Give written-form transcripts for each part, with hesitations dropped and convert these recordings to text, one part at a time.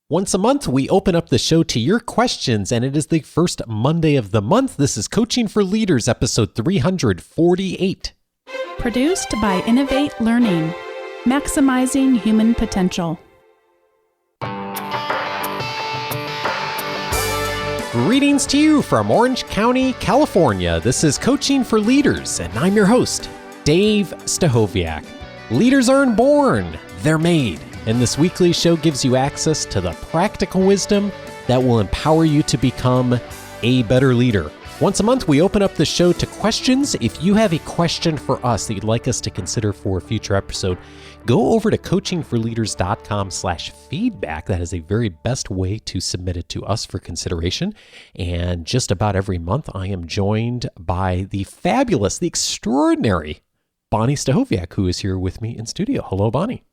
Once a month, we open up the show to your questions, and it is the first Monday of the month. This is Coaching for Leaders, episode 348. Produced by Innovate Learning, maximizing human potential. Greetings to you from Orange County, California. This is Coaching for Leaders, and I'm your host, Dave Stachowiak. Leaders aren't born, they're made. And this weekly show gives you access to the practical wisdom that will empower you to become a better leader. Once a month, we open up the show to questions. If you have a question for us that you'd like us to consider for a future episode, go over to coachingforleaders.com/feedback. That is the very best way to submit it to us for consideration. And just about every month, I am joined by the fabulous, the extraordinary Bonni Stachowiak, who is here with me in studio. Hello, Bonni.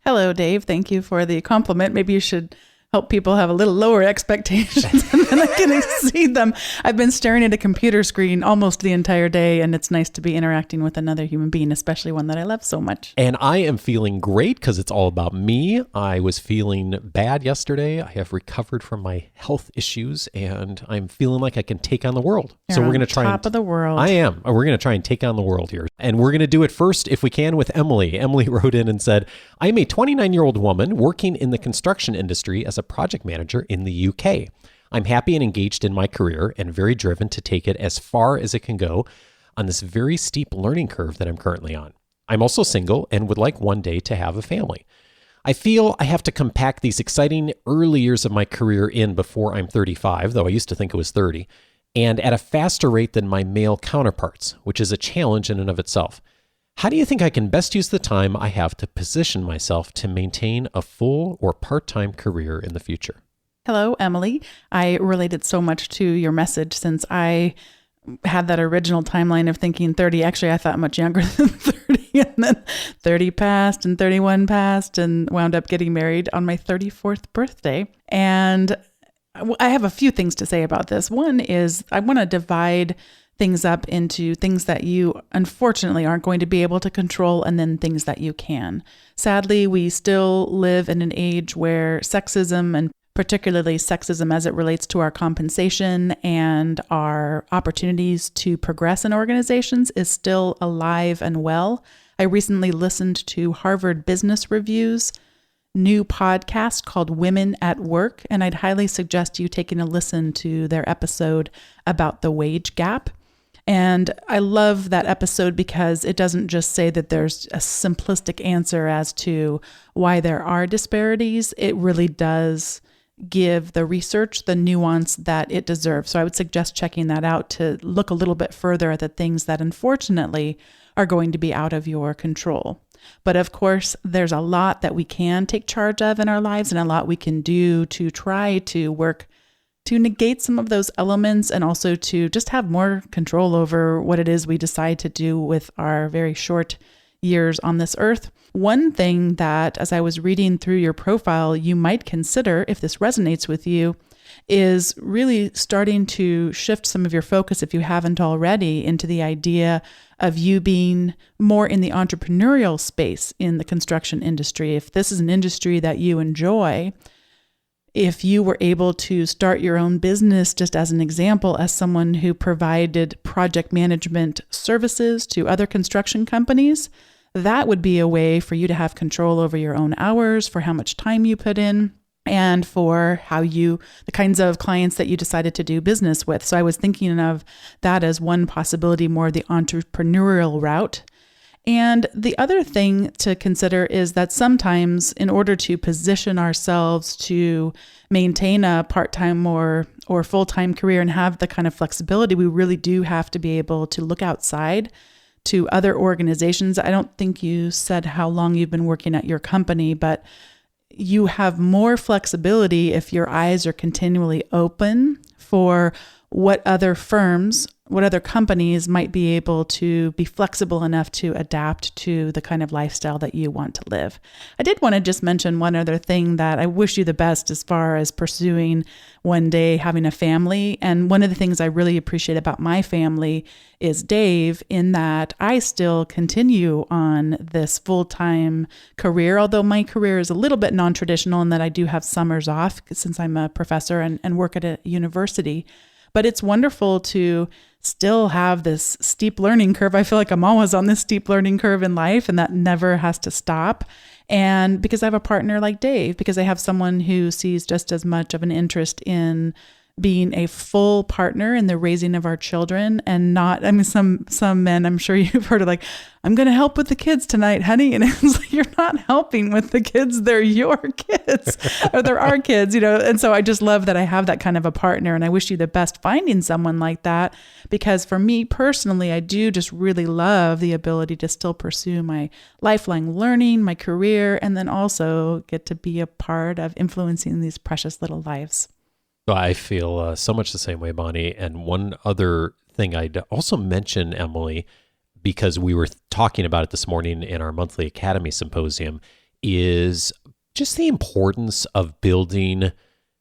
Hello, Dave. Thank you for the compliment. Maybe you should help people have a little lower expectations and then I can exceed them. I've been staring at a computer screen almost the entire day, and it's nice to be interacting with another human being, especially one that I love so much. And I am feeling great because it's all about me. I was feeling bad yesterday. I have recovered from my health issues, and I'm feeling like I can take on the world. You're we're going to try top of the world. I am. We're going to try and take on the world here. And we're going to do it first, if we can, with Emily. Emily wrote in and said, I am a 29-year-old woman working in the construction industry as a project manager in the UK. I'm happy and engaged in my career and very driven to take it as far as it can go on this very steep learning curve that I'm currently on. I'm also single and would like one day to have a family. I feel I have to compact these exciting early years of my career in before I'm 35, though I used to think it was 30, and at a faster rate than my male counterparts, which is a challenge in and of itself. How do you think I can best use the time I have to position myself to maintain a full or part-time career in the future? Hello, Emily. I related so much to your message since I had that original timeline of thinking 30. Actually, I thought much younger than 30, and then 30 passed and 31 passed and wound up getting married on my 34th birthday. And I have a few things to say about this. One is I want to divide things up into things that you unfortunately aren't going to be able to control and then things that you can. Sadly, we still live in an age where sexism, and particularly sexism as it relates to our compensation and our opportunities to progress in organizations, is still alive and well. I recently listened to Harvard Business Review's new podcast called Women at Work, and I'd highly suggest you taking a listen to their episode about the wage gap. And I love that episode because it doesn't just say that there's a simplistic answer as to why there are disparities. It really does give the research the nuance that it deserves. So I would suggest checking that out to look a little bit further at the things that unfortunately are going to be out of your control. But of course, there's a lot that we can take charge of in our lives and a lot we can do to try to work to negate some of those elements and also to just have more control over what it is we decide to do with our very short years on this earth. One thing that, as I was reading through your profile, you might consider, if this resonates with you, is really starting to shift some of your focus, if you haven't already, into the idea of you being more in the entrepreneurial space in the construction industry. If this is an industry that you enjoy, if you were able to start your own business, just as an example, as someone who provided project management services to other construction companies, that would be a way for you to have control over your own hours, for how much time you put in, and for the kinds of clients that you decided to do business with. So I was thinking of that as one possibility, more the entrepreneurial route. And the other thing to consider is that sometimes in order to position ourselves to maintain a part-time or full-time career and have the kind of flexibility, we really do have to be able to look outside to other organizations. I don't think you said how long you've been working at your company, but you have more flexibility if your eyes are continually open for what other firms what other companies might be able to be flexible enough to adapt to the kind of lifestyle that you want to live. I did want to just mention one other thing that I wish you the best as far as pursuing one day having a family. And one of the things I really appreciate about my family is Dave, in that I still continue on this full-time career, although my career is a little bit non-traditional in that I do have summers off since I'm a professor and work at a university. But it's wonderful to still have this steep learning curve. I feel like I'm always on this steep learning curve in life, and that never has to stop. And because I have a partner like Dave, because I have someone who sees just as much of an interest in being a full partner in the raising of our children, and not, I mean, some men, I'm sure you've heard of, like, I'm going to help with the kids tonight, honey. And it's like, you're not helping with the kids. They're your kids, or they're our kids, And so I just love that I have that kind of a partner, and I wish you the best finding someone like that, because for me personally, I do just really love the ability to still pursue my lifelong learning, my career, and then also get to be a part of influencing these precious little lives. I feel so much the same way, Bonnie. And one other thing I'd also mention, Emily, because we were talking about it this morning in our monthly Academy Symposium, is just the importance of building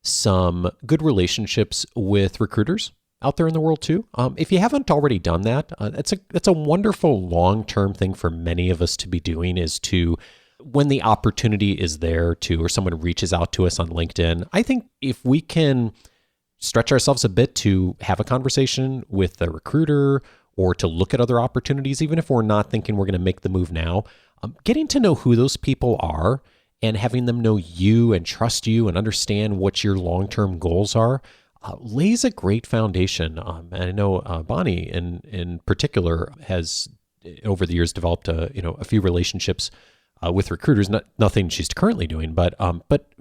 some good relationships with recruiters out there in the world too. If you haven't already done that, it's a wonderful long-term thing for many of us to be doing, is to, when the opportunity is there to, or someone reaches out to us on LinkedIn, I think if we can stretch ourselves a bit to have a conversation with the recruiter or to look at other opportunities, even if we're not thinking we're going to make the move now, getting to know who those people are and having them know you and trust you and understand what your long-term goals are, lays a great foundation. And I know Bonnie in particular has over the years developed a few relationships with recruiters, nothing she's currently doing, but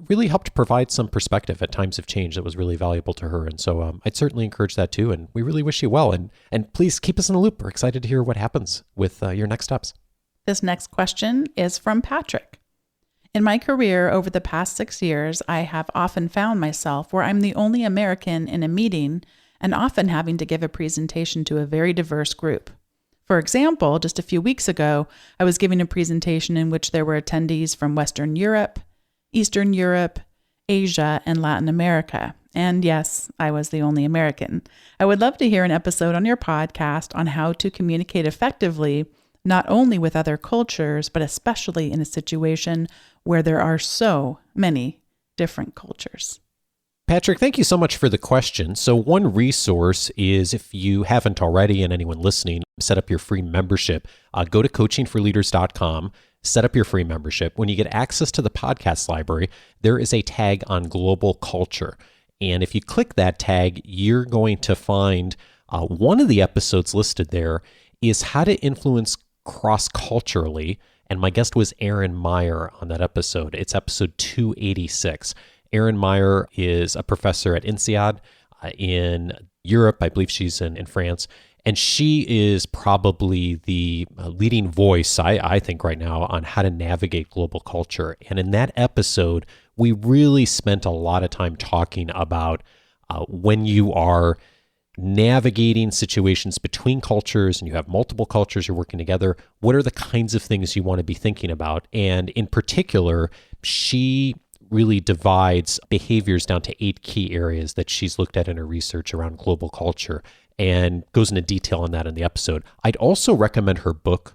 really helped provide some perspective at times of change that was really valuable to her. And so I'd certainly encourage that too. And we really wish you well. And please keep us in the loop. We're excited to hear what happens with your next steps. This next question is from Patrick. In my career over the past 6 years, I have often found myself where I'm the only American in a meeting and often having to give a presentation to a very diverse group. For example, just a few weeks ago, I was giving a presentation in which there were attendees from Western Europe, Eastern Europe, Asia, and Latin America. And yes, I was the only American. I would love to hear an episode on your podcast on how to communicate effectively, not only with other cultures, but especially in a situation where there are so many different cultures. Patrick, thank you so much for the question. So one resource is, if you haven't already, and anyone listening, set up your free membership. Go to coachingforleaders.com, set up your free membership. When you get access to the podcast library, there is a tag on global culture. And if you click that tag, you're going to find one of the episodes listed there is how to influence cross-culturally. And my guest was Erin Meyer on that episode. It's episode 286. Erin Meyer is a professor at INSEAD in Europe. I believe she's in France. And she is probably the leading voice, I think, right now on how to navigate global culture. And in that episode, we really spent a lot of time talking about when you are navigating situations between cultures and you have multiple cultures you're working together, what are the kinds of things you want to be thinking about? And in particular, she really divides behaviors down to 8 key areas that she's looked at in her research around global culture, and goes into detail on that in the episode. I'd also recommend her book,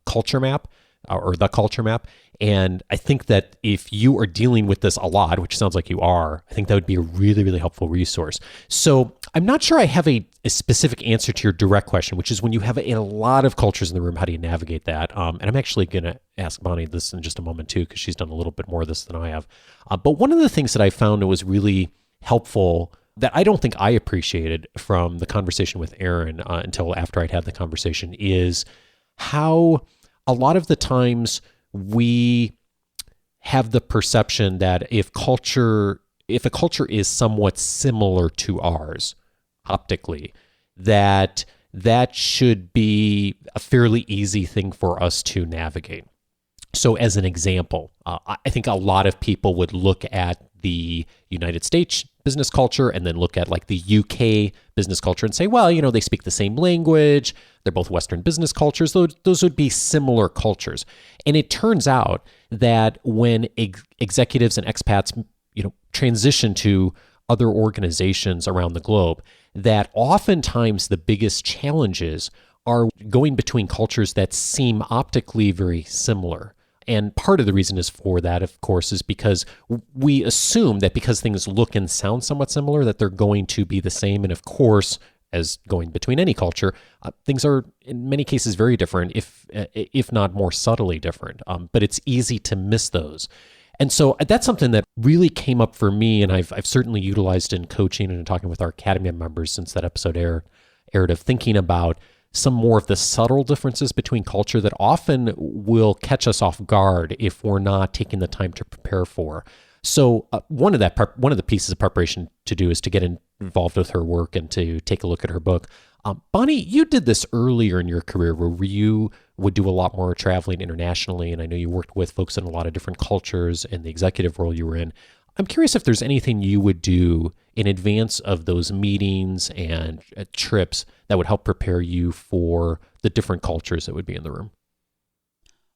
Culture Map, or The Culture Map. And I think that if you are dealing with this a lot, which sounds like you are, I think that would be a really, really helpful resource. So I'm not sure I have a specific answer to your direct question, which is when you have a lot of cultures in the room, how do you navigate that? And I'm actually going to ask Bonnie this in just a moment too, because she's done a little bit more of this than I have. But one of the things that I found that was really helpful that I don't think I appreciated from the conversation with Erin until after I'd had the conversation is how a lot of the times we have the perception that if a culture is somewhat similar to ours optically, that should be a fairly easy thing for us to navigate. So as an example, I think a lot of people would look at the United States business culture and then look at like the UK business culture and say, well, they speak the same language. They're both Western business cultures. Those would be similar cultures. And it turns out that when executives and expats, transition to other organizations around the globe, that oftentimes the biggest challenges are going between cultures that seem optically very similar. And part of the reason is for that, of course, is because we assume that because things look and sound somewhat similar, that they're going to be the same. And of course, as going between any culture, things are in many cases very different, if not more subtly different. But it's easy to miss those. And so that's something that really came up for me, and I've certainly utilized in coaching and in talking with our Academy members since that episode aired of thinking about some more of the subtle differences between culture that often will catch us off guard if we're not taking the time to prepare for. So one of the pieces of preparation to do is to get involved with her work and to take a look at her book. Bonni, you did this earlier in your career where you would do a lot more traveling internationally, and I know you worked with folks in a lot of different cultures in the executive role you were in. I'm curious if there's anything you would do in advance of those meetings and trips that would help prepare you for the different cultures that would be in the room.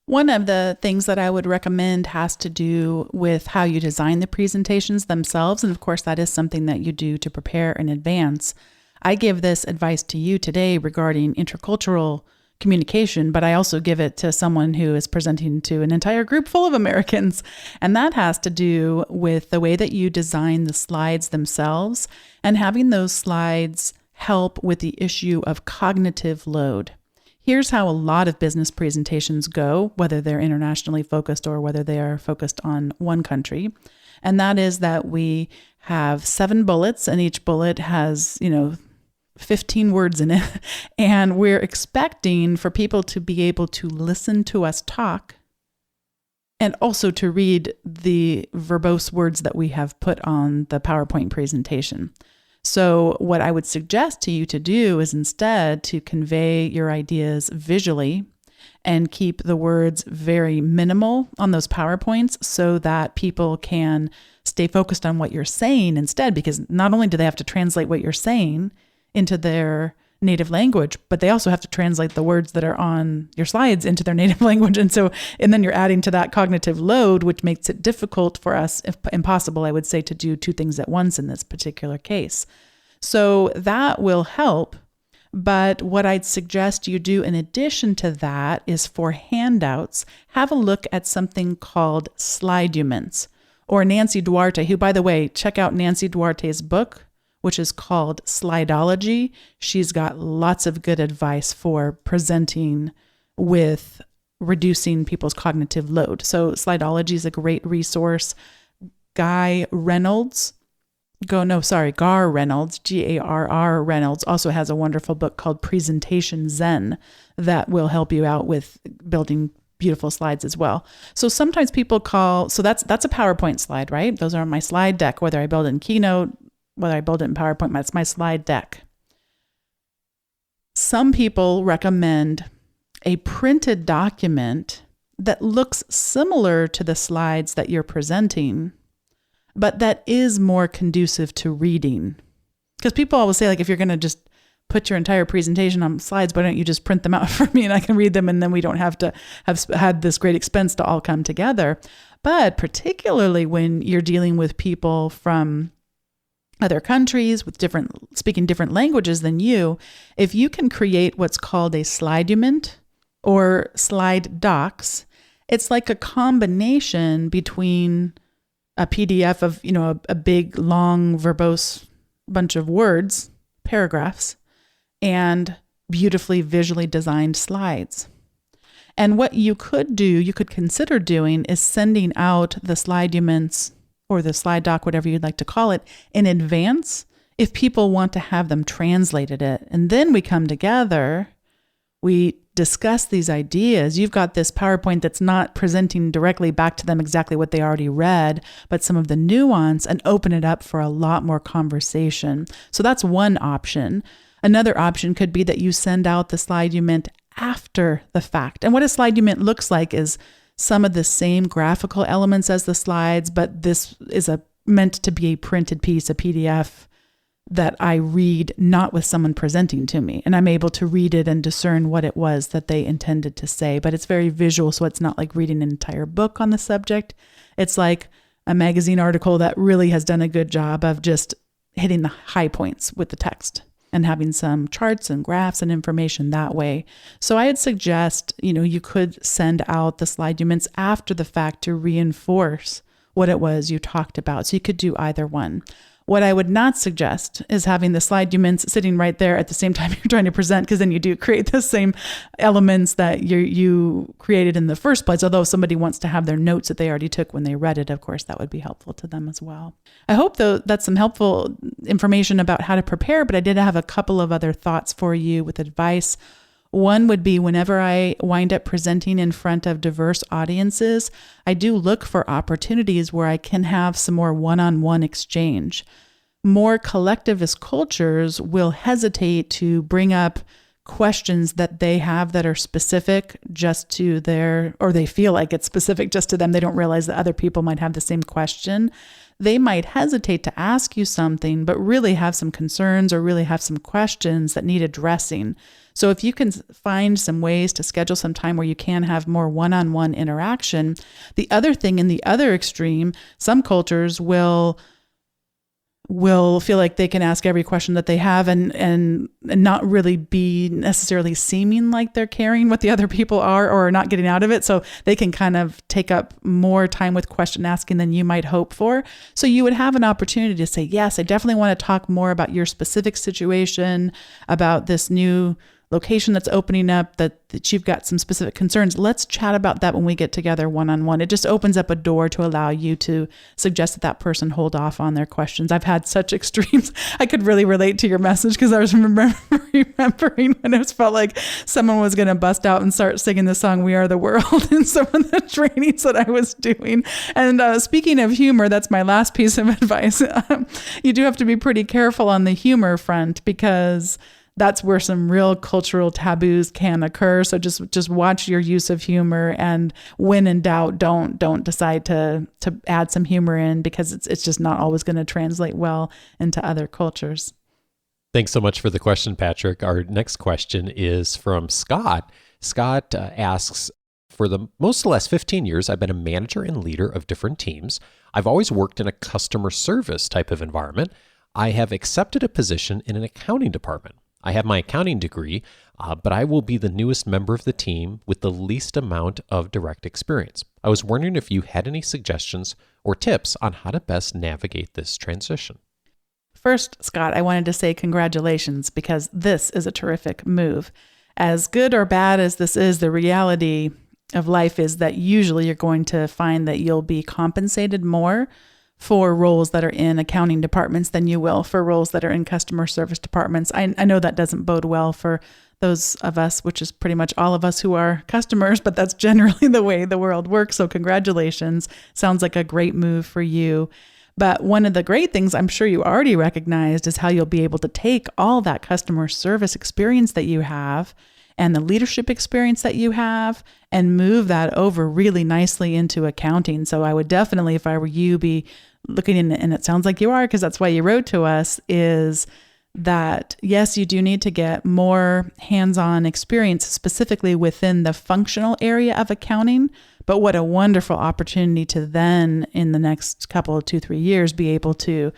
One of the things that I would recommend has to do with how you design the presentations themselves. And of course, that is something that you do to prepare in advance. I give this advice to you today regarding intercultural communication, but I also give it to someone who is presenting to an entire group full of Americans. And that has to do with the way that you design the slides themselves and having those slides help with the issue of cognitive load. Here's how a lot of business presentations go, whether they're internationally focused or whether they are focused on one country. And that is that we have 7 bullets, and each bullet has, 15 words in it. And we're expecting for people to be able to listen to us talk and also to read the verbose words that we have put on the PowerPoint presentation. So what I would suggest to you to do is instead to convey your ideas visually and keep the words very minimal on those PowerPoints so that people can stay focused on what you're saying instead, because not only do they have to translate what you're saying into their native language, but they also have to translate the words that are on your slides into their native language. And then you're adding to that cognitive load, which makes it difficult for us, if impossible, I would say, to do 2 things at once in this particular case. So that will help. But what I'd suggest you do in addition to that is for handouts, have a look at something called sliduments, or Nancy Duarte, who, by the way, check out Nancy Duarte's book, which is called Slidology. She's got lots of good advice for presenting with reducing people's cognitive load. So Slidology is a great resource. Gar Reynolds, Garr Reynolds also has a wonderful book called Presentation Zen that will help you out with building beautiful slides as well. So sometimes people so that's a PowerPoint slide, right? Those are on my slide deck, whether I build in Keynote, whether I build it in PowerPoint, that's my slide deck. Some people recommend a printed document that looks similar to the slides that you're presenting, but that is more conducive to reading. Because people always say, like, if you're going to just put your entire presentation on slides, why don't you just print them out for me and I can read them, and then we don't have to have had this great expense to all come together. But particularly when you're dealing with people from other countries with speaking different languages than you, if you can create what's called a slidument or slide docs, it's like a combination between a PDF of, a big, long, verbose bunch of words, paragraphs, and beautifully visually designed slides. And what you could consider doing is sending out the sliduments or the slide doc, whatever you'd like to call it, in advance if people want to have them translated it. And then we come together, we discuss these ideas. You've got this PowerPoint that's not presenting directly back to them exactly what they already read, but some of the nuance, and open it up for a lot more conversation. So that's one option. Another option could be that you send out the slidument after the fact. And what a slidument looks like is some of the same graphical elements as the slides, but this is a meant to be a printed piece, a PDF that I read not with someone presenting to me, and I'm able to read it and discern what it was that they intended to say. But it's very visual, so it's not like reading an entire book on the subject. It's like a magazine article that really has done a good job of just hitting the high points with the text and having some charts and graphs and information that way. So I'd suggest, you could send out the slide documents after the fact to reinforce what it was you talked about. So you could do either one. What I would not suggest is having the slide documents sitting right there at the same time you're trying to present, because then you do create the same elements that you created in the first place. Although if somebody wants to have their notes that they already took when they read it, of course, that would be helpful to them as well. I hope, though, that's some helpful information about how to prepare, but I did have a couple of other thoughts for you with advice. One would be, whenever I wind up presenting in front of diverse audiences, I do look for opportunities where I can have some more one-on-one exchange. More collectivist cultures will hesitate to bring up questions that they have that are specific just to or they feel like it's specific just to them. They don't realize that other people might have the same question. They might hesitate to ask you something, but really have some concerns or really have some questions that need addressing. So if you can find some ways to schedule some time where you can have more one-on-one interaction. The other thing, in the other extreme, some cultures will feel like they can ask every question that they have and not really be necessarily seeming like they're caring what the other people are or not getting out of it. So they can kind of take up more time with question asking than you might hope for. So you would have an opportunity to say, yes, I definitely want to talk more about your specific situation, about this new location that's opening up, that you've got some specific concerns. Let's chat about that when we get together one-on-one. It just opens up a door to allow you to suggest that person hold off on their questions. I've had such extremes. I could really relate to your message because I was remembering when it felt like someone was going to bust out and start singing the song "We Are the World" in some of the trainings that I was doing. And speaking of humor, that's my last piece of advice. You do have to be pretty careful on the humor front, because that's where some real cultural taboos can occur. So just watch your use of humor, and when in doubt, don't decide to add some humor in, because it's just not always going to translate well into other cultures. Thanks so much for the question, Patrick. Our next question is from Scott. Scott asks, for the most of the last 15 years, I've been a manager and leader of different teams. I've always worked in a customer service type of environment. I have accepted a position in an accounting department. I have my accounting degree, but I will be the newest member of the team with the least amount of direct experience. I was wondering if you had any suggestions or tips on how to best navigate this transition. First, Scott, I wanted to say congratulations, because this is a terrific move. As good or bad as this is, the reality of life is that usually you're going to find that you'll be compensated more for roles that are in accounting departments than you will for roles that are in customer service departments. I know that doesn't bode well for those of us, which is pretty much all of us who are customers, but that's generally the way the world works. So congratulations. Sounds like a great move for you. But one of the great things I'm sure you already recognized is how you'll be able to take all that customer service experience that you have and the leadership experience that you have and move that over really nicely into accounting. So I would definitely, if I were you, be looking in, and it sounds like you are, because that's why you wrote to us, is that yes, you do need to get more hands-on experience specifically within the functional area of accounting, but what a wonderful opportunity to then in the next couple of 2-3 years be able to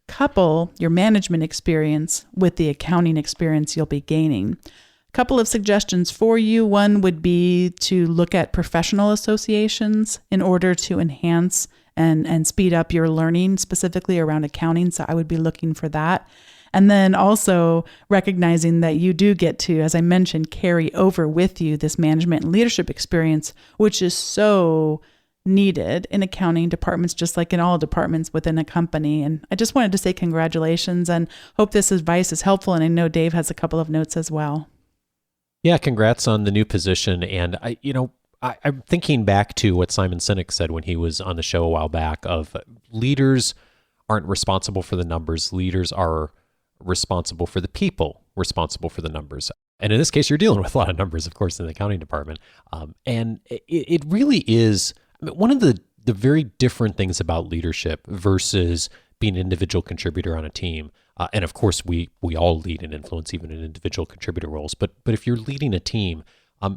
couple your management experience with the accounting experience you'll be gaining. A couple of suggestions for you. One would be to look at professional associations in order to enhance and speed up your learning specifically around accounting. So I would be looking for that. And then also recognizing that you do get to, as I mentioned, carry over with you this management and leadership experience, which is so needed in accounting departments, just like in all departments within a company. And I just wanted to say congratulations and hope this advice is helpful. And I know Dave has a couple of notes as well. Yeah, congrats on the new position. And I'm thinking back to what Simon Sinek said when he was on the show a while back of leaders aren't responsible for the numbers. Leaders are responsible for the people, responsible for the numbers. And in this case, you're dealing with a lot of numbers, of course, in the accounting department. And it really is, one of the the very different things about leadership versus being an individual contributor on a team. And of course, we all lead and influence even in individual contributor roles. But if you're leading a team,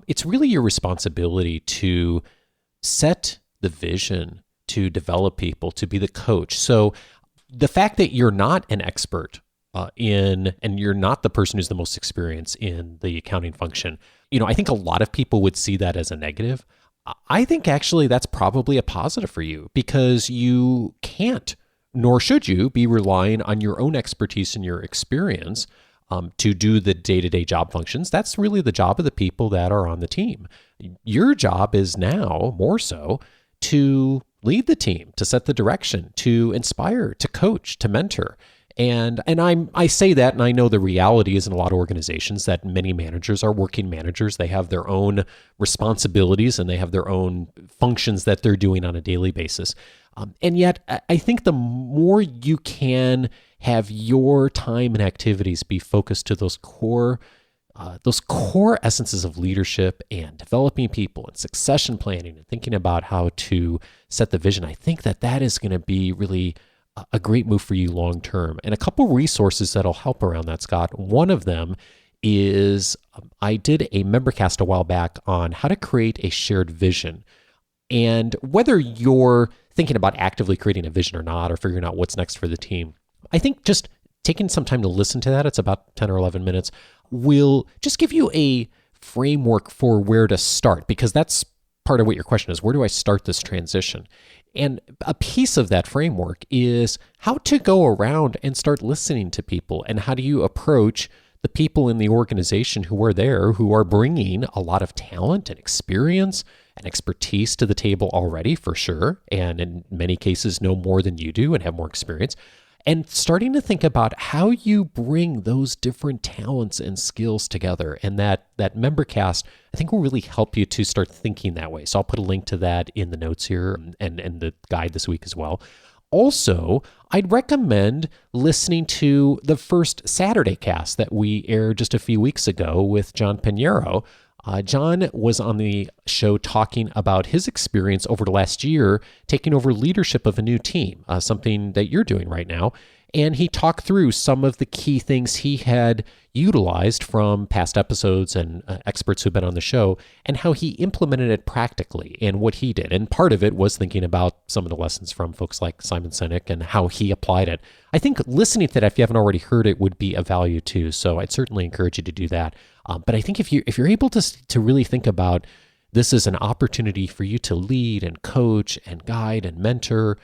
it's really your responsibility to set the vision, to develop people, to be the coach. So the fact that you're not an expert and you're not the person who's the most experienced in the accounting function, I think a lot of people would see that as a negative. I think actually that's probably a positive for you, because you can't, nor should you, be relying on your own expertise and your experience to do the day-to-day job functions. That's really the job of the people that are on the team. Your job is now more so to lead the team, to set the direction, to inspire, to coach, to mentor. And I say that, and I know the reality is in a lot of organizations that many managers are working managers. They have their own responsibilities and they have their own functions that they're doing on a daily basis. And yet, I think the more you can have your time and activities be focused to those core essences of leadership and developing people and succession planning and thinking about how to set the vision, I think that is going to be really a great move for you long term. And a couple resources that'll help around that, Scott. One of them is I did a membercast a while back on how to create a shared vision. And whether you're thinking about actively creating a vision or not, or figuring out what's next for the team, I think just taking some time to listen to that, it's about 10 or 11 minutes, will just give you a framework for where to start, because that's part of what your question is. Where do I start this transition? And a piece of that framework is how to go around and start listening to people, and how do you approach the people in the organization who are there, who are bringing a lot of talent and experience and expertise to the table already, for sure, and in many cases know more than you do and have more experience, and starting to think about how you bring those different talents and skills together. And that membercast, I think, will really help you to start thinking that way. So I'll put a link to that in the notes here and the guide this week as well. Also, I'd recommend listening to the first Saturday cast that we aired just a few weeks ago with John Pinheiro. John was on the show talking about his experience over the last year taking over leadership of a new team, something that you're doing right now. And he talked through some of the key things he had utilized from past episodes and experts who've been on the show, and how he implemented it practically and what he did. And part of it was thinking about some of the lessons from folks like Simon Sinek and how he applied it. I think listening to that, if you haven't already heard it, would be of value too. So I'd certainly encourage you to do that. But I think if you're able to really think about this as an opportunity for you to lead and coach and guide and mentor,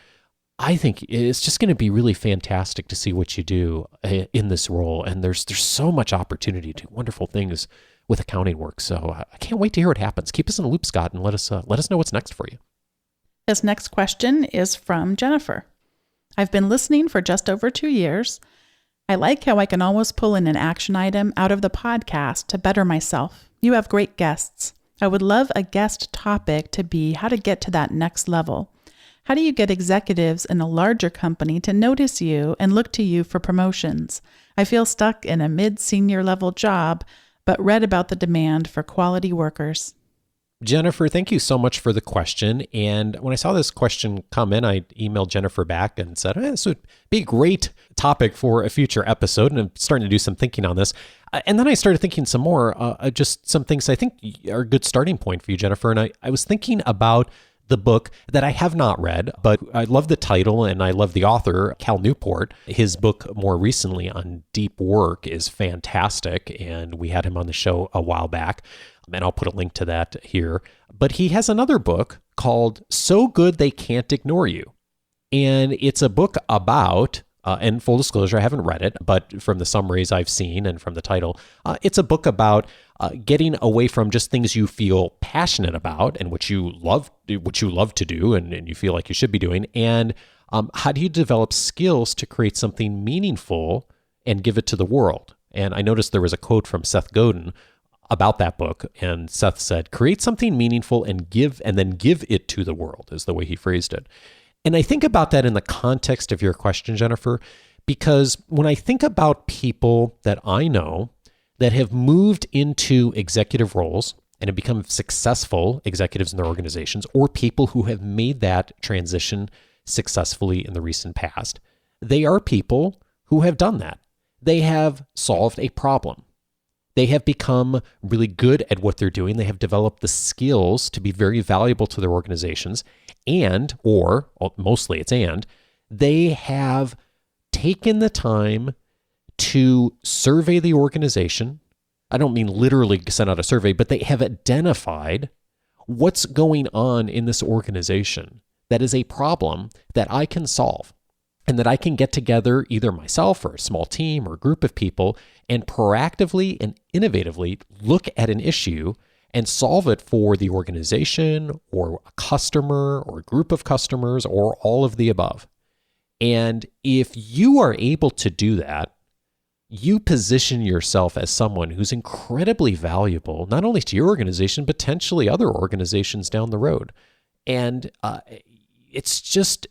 I think it's just going to be really fantastic to see what you do in this role. And there's so much opportunity to do wonderful things with accounting work. So I can't wait to hear what happens. Keep us in the loop, Scott, and let us know what's next for you. This next question is from Jennifer. I've been listening for just over 2 years. I like how I can always pull in an action item out of the podcast to better myself. You have great guests. I would love a guest topic to be how to get to that next level. How do you get executives in a larger company to notice you and look to you for promotions? I feel stuck in a mid-senior level job, but read about the demand for quality workers. Jennifer, thank you so much for the question. And when I saw this question come in, I emailed Jennifer back and said, this would be a great topic for a future episode. And I'm starting to do some thinking on this. And then I started thinking some more, just some things I think are a good starting point for you, Jennifer. And I was thinking about the book that I have not read, but I love the title and I love the author, Cal Newport. His book more recently on deep work is fantastic, and we had him on the show a while back, and I'll put a link to that here. But he has another book called So Good They Can't Ignore You. And it's a book about, and full disclosure, I haven't read it, but from the summaries I've seen and from the title, it's a book about getting away from just things you feel passionate about and what you love to do and you feel like you should be doing, and how do you develop skills to create something meaningful and give it to the world. And I noticed there was a quote from Seth Godin about that book, and Seth said, create something meaningful and then give it to the world, is the way he phrased it. And I think about that in the context of your question, Jennifer, because when I think about people that I know that have moved into executive roles, and have become successful executives in their organizations, or people who have made that transition successfully in the recent past, they are people who have done that. They have solved a problem. They have become really good at what they're doing. They have developed the skills to be very valuable to their organizations, mostly it's they have taken the time to survey the organization. I don't mean literally send out a survey, but they have identified what's going on in this organization that is a problem that I can solve, and that I can get together either myself or a small team or a group of people and proactively and innovatively look at an issue and solve it for the organization or a customer or a group of customers or all of the above. And if you are able to do that, you position yourself as someone who's incredibly valuable, not only to your organization, potentially other organizations down the road. And it's just,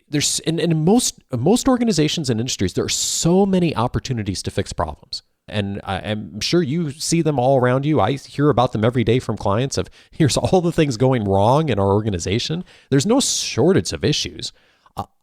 there's in most organizations and industries, there are so many opportunities to fix problems. And I'm sure you see them all around you. I hear about them every day from clients of, here's all the things going wrong in our organization. There's no shortage of issues.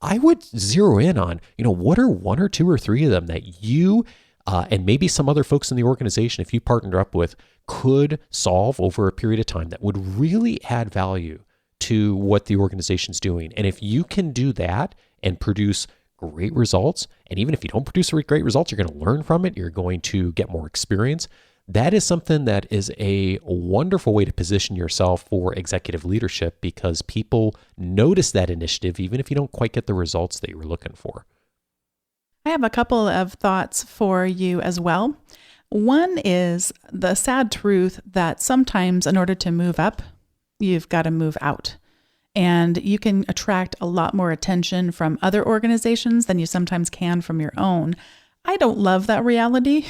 I would zero in on, what are one or two or three of them that you and maybe some other folks in the organization, if you partnered up with, could solve over a period of time that would really add value to what the organization's doing. And if you can do that and produce great results, and even if you don't produce great results, you're going to learn from it, you're going to get more experience. That is something that is a wonderful way to position yourself for executive leadership, because people notice that initiative even if you don't quite get the results that you were looking for. I have a couple of thoughts for you as well. One is the sad truth that sometimes in order to move up, you've got to move out. And you can attract a lot more attention from other organizations than you sometimes can from your own. I don't love that reality.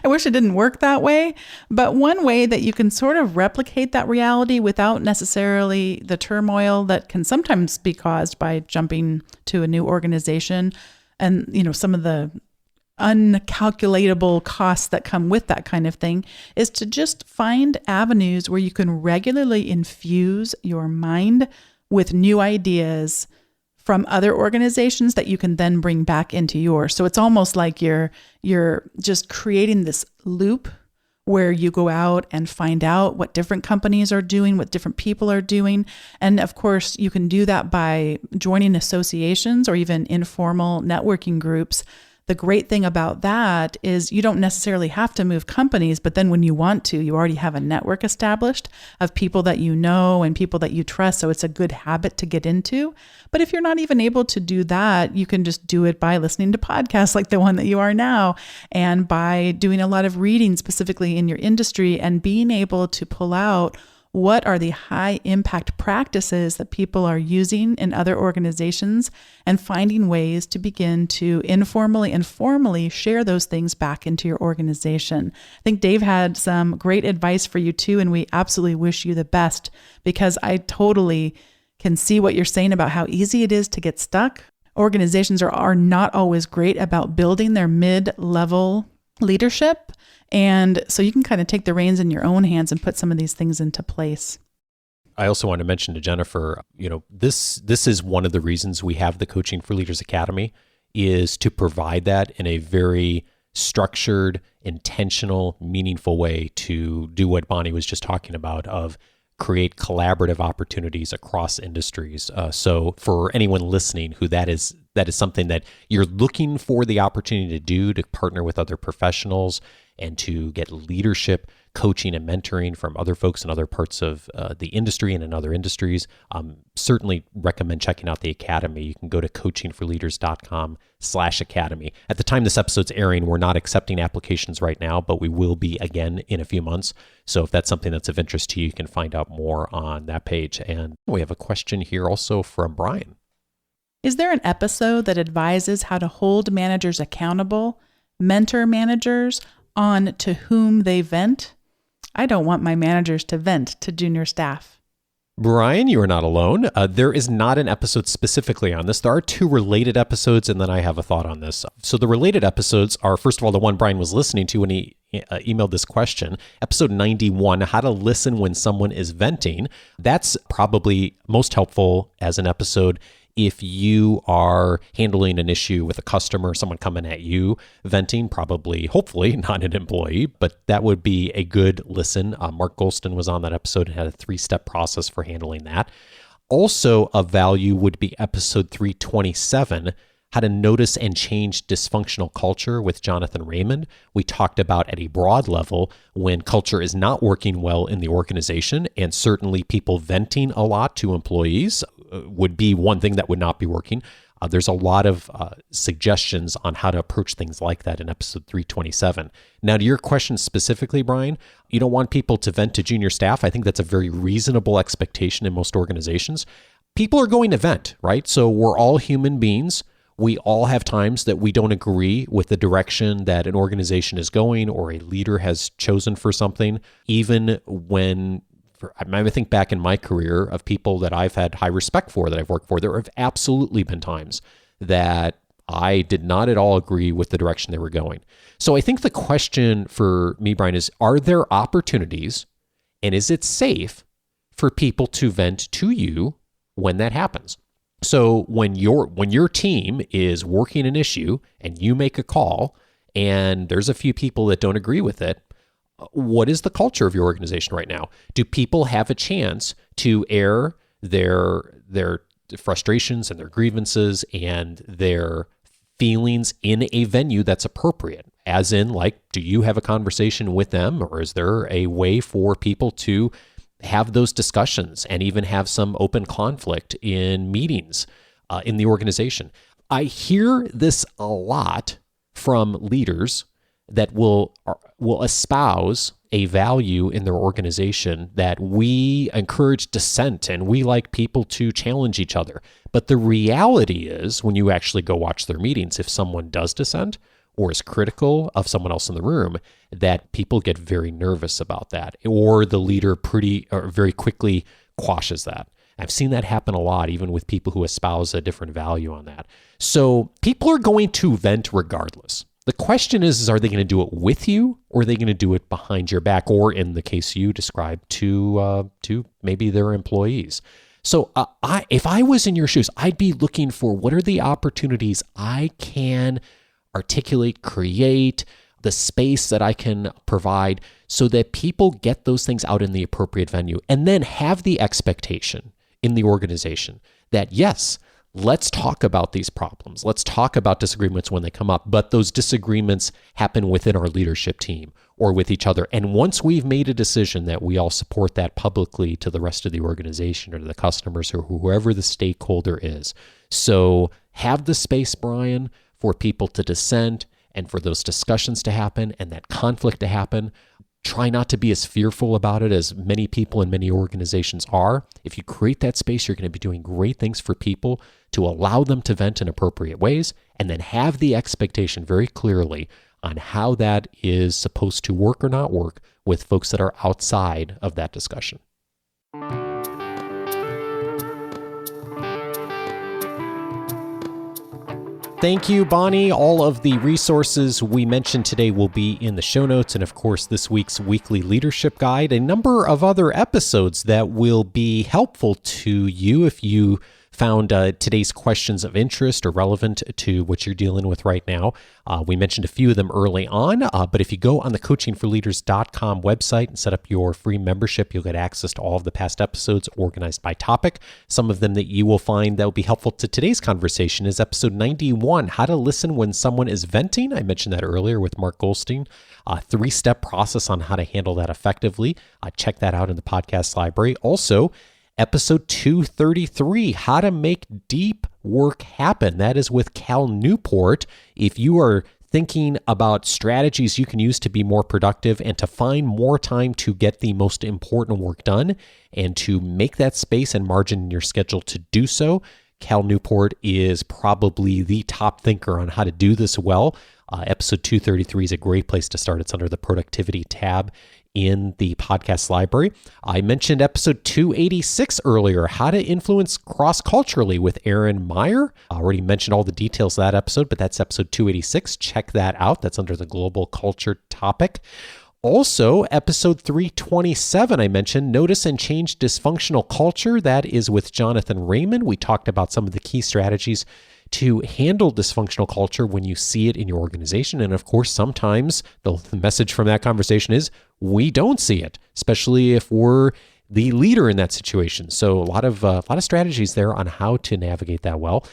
I wish it didn't work that way. But one way that you can sort of replicate that reality without necessarily the turmoil that can sometimes be caused by jumping to a new organization and, some of the uncalculatable costs that come with that kind of thing, is to just find avenues where you can regularly infuse your mind with new ideas from other organizations that you can then bring back into yours. So it's almost like you're just creating this loop where you go out and find out what different companies are doing, what different people are doing. And of course, you can do that by joining associations or even informal networking groups. The great thing about that is you don't necessarily have to move companies, but then when you want to, you already have a network established of people that you know and people that you trust. So it's a good habit to get into. But if you're not even able to do that, you can just do it by listening to podcasts like the one that you are now, and by doing a lot of reading specifically in your industry and being able to pull out what are the high impact practices that people are using in other organizations, and finding ways to begin to informally and formally share those things back into your organization. I think Dave had some great advice for you too, and we absolutely wish you the best, because I totally can see what you're saying about how easy it is to get stuck. Organizations are not always great about building their mid-level leadership. And so you can kind of take the reins in your own hands and put some of these things into place. I also want to mention to Jennifer, this is one of the reasons we have the Coaching for Leaders Academy, is to provide that in a very structured, intentional, meaningful way to do what Bonni was just talking about, of create collaborative opportunities across industries. So for anyone listening who that is something that you're looking for the opportunity to do, to partner with other professionals and to get leadership, coaching, and mentoring from other folks in other parts of the industry and in other industries, certainly recommend checking out the Academy. You can go to coachingforleaders.com/academy. At the time this episode's airing, we're not accepting applications right now, but we will be again in a few months. So if that's something that's of interest to you, you can find out more on that page. And we have a question here also from Brian. Is there an episode that advises how to hold managers accountable, mentor managers on to whom they vent? I don't want my managers to vent to junior staff. Brian, you are not alone. There is not an episode specifically on this. There are two related episodes, and then I have a thought on this. So the related episodes are, first of all, the one Brian was listening to when he emailed this question. Episode 91, how to listen when someone is venting. That's probably most helpful as an episode if you are handling an issue with a customer, someone coming at you, venting, probably, hopefully not an employee, but that would be a good listen. Mark Golston was on that episode and had a 3-step process for handling that. Also of value would be episode 327, how to notice and change dysfunctional culture with Jonathan Raymond. We talked about at a broad level when culture is not working well in the organization, and certainly people venting a lot to employees would be one thing that would not be working. There's a lot of suggestions on how to approach things like that in episode 327. Now, to your question specifically, Brian, you don't want people to vent to junior staff. I think that's a very reasonable expectation in most organizations. People are going to vent, right? So we're all human beings. We all have times that we don't agree with the direction that an organization is going or a leader has chosen for something, even when I think back in my career of people that I've had high respect for, that I've worked for, there have absolutely been times that I did not at all agree with the direction they were going. So I think the question for me, Brian, is, are there opportunities and is it safe for people to vent to you when that happens? So when your team is working an issue and you make a call and there's a few people that don't agree with it, what is the culture of your organization right now? Do people have a chance to air their frustrations and their grievances and their feelings in a venue that's appropriate? As in, like, do you have a conversation with them, or is there a way for people to have those discussions and even have some open conflict in meetings in the organization? I hear this a lot from leaders that will espouse a value in their organization that we encourage dissent and we like people to challenge each other. But the reality is, when you actually go watch their meetings, if someone does dissent or is critical of someone else in the room, that people get very nervous about that, or the leader very quickly quashes that. I've seen that happen a lot, even with people who espouse a different value on that. So people are going to vent regardless. The question is are they going to do it with you, or are they going to do it behind your back, or in the case you described, to maybe their employees? So if I was in your shoes, I'd be looking for what are the opportunities I can articulate, create, the space that I can provide so that people get those things out in the appropriate venue, and then have the expectation in the organization that, yes, let's talk about these problems. Let's talk about disagreements when they come up, but those disagreements happen within our leadership team or with each other. And once we've made a decision that we all support that publicly to the rest of the organization or to the customers or whoever the stakeholder is. So have the space, Brian, for people to dissent and for those discussions to happen and that conflict to happen. Try not to be as fearful about it as many people in many organizations are. If you create that space, you're going to be doing great things for people to allow them to vent in appropriate ways, and then have the expectation very clearly on how that is supposed to work or not work with folks that are outside of that discussion. Thank you, Bonni. All of the resources we mentioned today will be in the show notes. And of course, this week's weekly leadership guide, a number of other episodes that will be helpful to you if you found today's questions of interest or relevant to what you're dealing with right now. We mentioned a few of them early on, but if you go on the coachingforleaders.com website and set up your free membership, you'll get access to all of the past episodes organized by topic. Some of them that you will find that will be helpful to today's conversation is episode 91, How to Listen When Someone is Venting. I mentioned that earlier with Mark Goldstein. A 3-step process on how to handle that effectively. Check that out in the podcast library. Also, episode 233, How to Make Deep Work Happen. That is with Cal Newport. If you are thinking about strategies you can use to be more productive and to find more time to get the most important work done and to make that space and margin in your schedule to do so, Cal Newport is probably the top thinker on how to do this well. Episode 233 is a great place to start. It's under the productivity tab in the podcast library. I mentioned episode 286 earlier, how to influence cross-culturally with Aaron Meyer. I already mentioned all the details of that episode, but that's episode 286. Check that out. That's under the global culture topic. Also, episode 327, I mentioned Notice and Change Dysfunctional Culture. That is with Jonathan Raymond. We talked about some of the key strategies to handle dysfunctional culture when you see it in your organization. And of course, sometimes the message from that conversation is we don't see it, especially if we're the leader in that situation. So a lot of strategies there on how to navigate that well.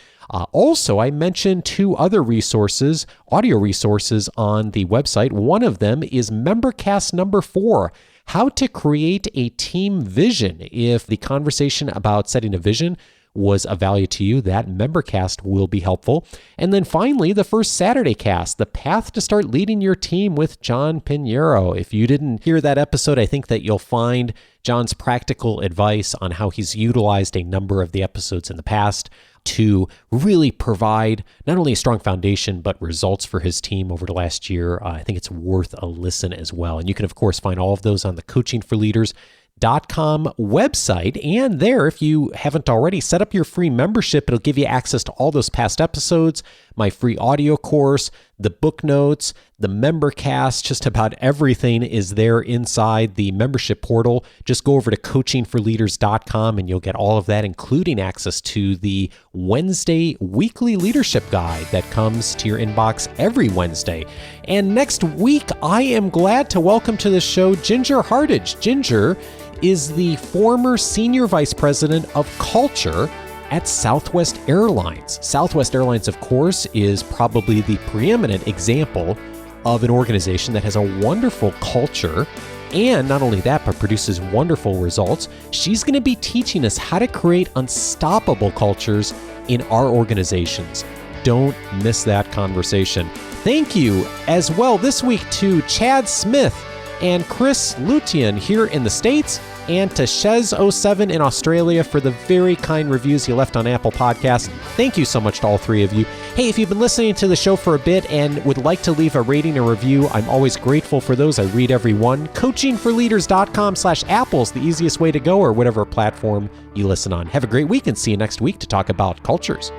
Also, I mentioned 2 other resources, audio resources on the website. One of them is Membercast number 4, how to create a team vision. If the conversation about setting a vision was of value to you, that Membercast will be helpful. And then finally, the first Saturday cast, The Path to Start Leading Your Team with John Pinheiro. If you didn't hear that episode, I think that you'll find John's practical advice on how he's utilized a number of the episodes in the past to really provide not only a strong foundation, but results for his team over the last year. I think it's worth a listen as well. And you can, of course, find all of those on the coachingforleaders.com website. And there, if you haven't already, set up your free membership. It'll give you access to all those past episodes, my free audio course, the book notes, the Membercast, just about everything is there inside the membership portal. Just go over to coachingforleaders.com and you'll get all of that, including access to the Wednesday weekly leadership guide that comes to your inbox every Wednesday. And next week, I am glad to welcome to the show Ginger Hardage. Ginger is the former Senior Vice President of Culture at Southwest Airlines. Southwest Airlines, of course, is probably the preeminent example of an organization that has a wonderful culture, and not only that, but produces wonderful results. She's going to be teaching us how to create unstoppable cultures in our organizations. Don't miss that conversation. Thank you as well this week to Chad Smith and Chris Lutien here in the States, and to Shez07 in Australia for the very kind reviews you left on Apple Podcasts. Thank you so much to all 3 of you. Hey, if you've been listening to the show for a bit and would like to leave a rating or review, I'm always grateful for those. I read every one. Coachingforleaders.com/Apple is the easiest way to go, or whatever platform you listen on. Have a great week and see you next week to talk about cultures.